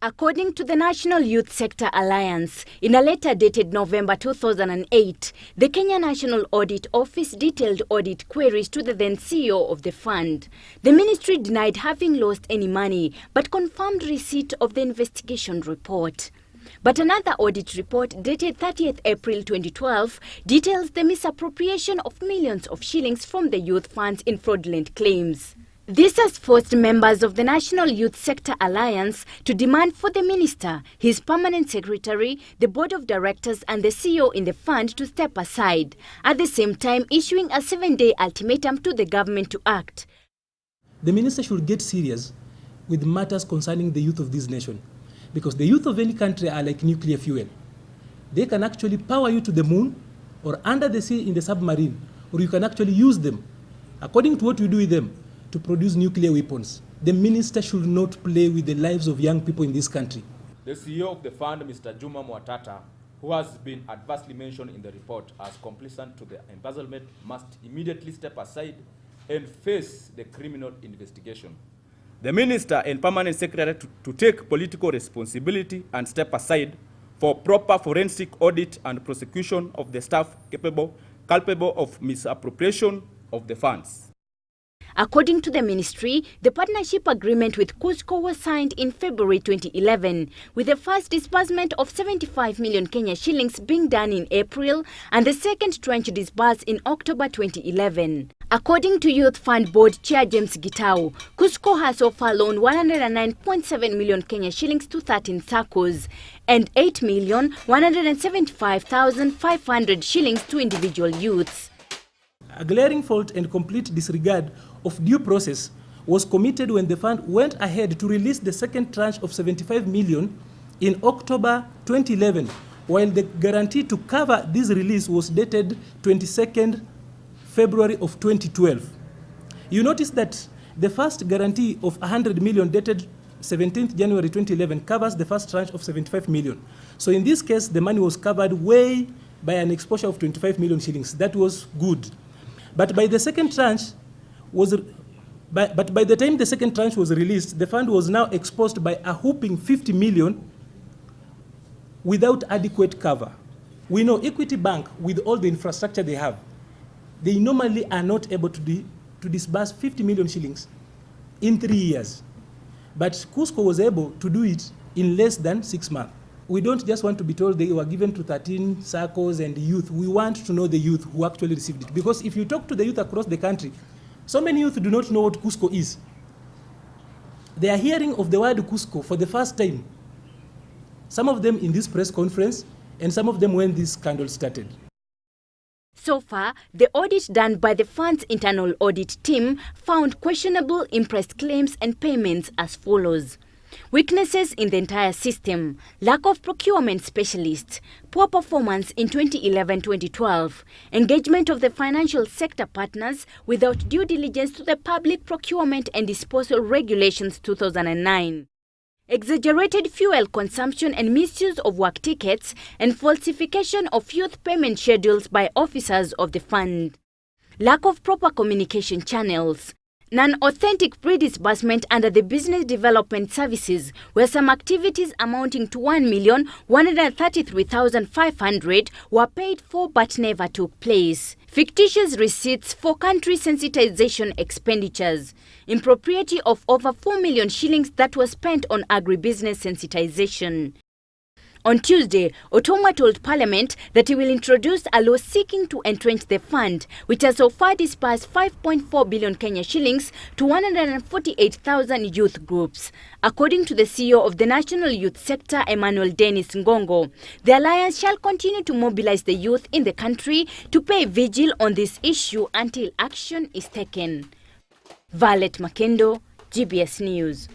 According to the National Youth Sector Alliance, in a letter dated November 2008, the Kenya National Audit Office detailed audit queries to the then CEO of the fund. The ministry denied having lost any money but confirmed receipt of the investigation report. But another audit report dated 30th April 2012 details the misappropriation of millions of shillings from the youth funds in fraudulent claims. This has forced members of the National Youth Sector Alliance to demand for the minister, his permanent secretary, the board of directors and the CEO in the fund to step aside, at the same time issuing a 7-day ultimatum to the government to act. The minister should get serious with matters concerning the youth of this nation, because the youth of any country are like nuclear fuel. They can actually power you to the moon or under the sea in the submarine, or you can actually use them, according to what you do with them, to produce nuclear weapons. The minister should not play with the lives of young people in this country. The CEO of the fund, Mr. Juma Mwatata, who has been adversely mentioned in the report as complicit to the embezzlement, must immediately step aside and face the criminal investigation. The minister and permanent secretary to take political responsibility and step aside for proper forensic audit and prosecution of the staff culpable of misappropriation of the funds. According to the ministry, the partnership agreement with Cusco was signed in February 2011, with the first disbursement of 75 million Kenya shillings being done in April and the second tranche disbursed in October 2011. According to Youth Fund Board Chair James Gitau, Cusco has so far loaned 109.7 million Kenya shillings to 13 SACCOs and 8,175,500 shillings to individual youths. A glaring fault and complete disregard of due process was committed when the fund went ahead to release the second tranche of 75 million in October 2011, while the guarantee to cover this release was dated 22nd February of 2012. You notice that the first guarantee of 100 million dated 17th January 2011 covers the first tranche of 75 million. So in this case, the money was covered way by an exposure of 25 million shillings. That was good. But by the second tranche by the time the second tranche was released, the fund was now exposed by a whopping 50 million without adequate cover. We know Equity Bank, with all the infrastructure they have, they normally are not able to disburse 50 million shillings in 3 years. But Cusco was able to do it in less than 6 months. We don't just want to be told they were given to 13 SACCOs and youth. We want to know the youth who actually received it. Because if you talk to the youth across the country, so many youth do not know what Cusco is. They are hearing of the word Cusco for the first time. Some of them in this press conference, and some of them when this scandal started. So far, the audit done by the fund's internal audit team found questionable imprest claims and payments as follows. Weaknesses in the entire system, lack of procurement specialists, poor performance in 2011-2012, engagement of the financial sector partners without due diligence to the Public Procurement and Disposal Regulations 2009. Exaggerated fuel consumption and misuse of work tickets and falsification of youth payment schedules by officers of the fund. Lack of proper communication channels. Non-authentic pre-disbursement under the Business Development Services, where some activities amounting to 1,133,500 were paid for but never took place. Fictitious receipts for country sensitization expenditures. Impropriety of over 4 million shillings that was spent on agribusiness sensitization. On Tuesday, Otomwa told Parliament that he will introduce a law seeking to entrench the fund, which has so far disbursed 5.4 billion Kenya shillings to 148,000 youth groups. According to the CEO of the National Youth Sector, Emmanuel Dennis Ngongo, the alliance shall continue to mobilize the youth in the country to pay vigil on this issue until action is taken. Violet Makendo, GBS News.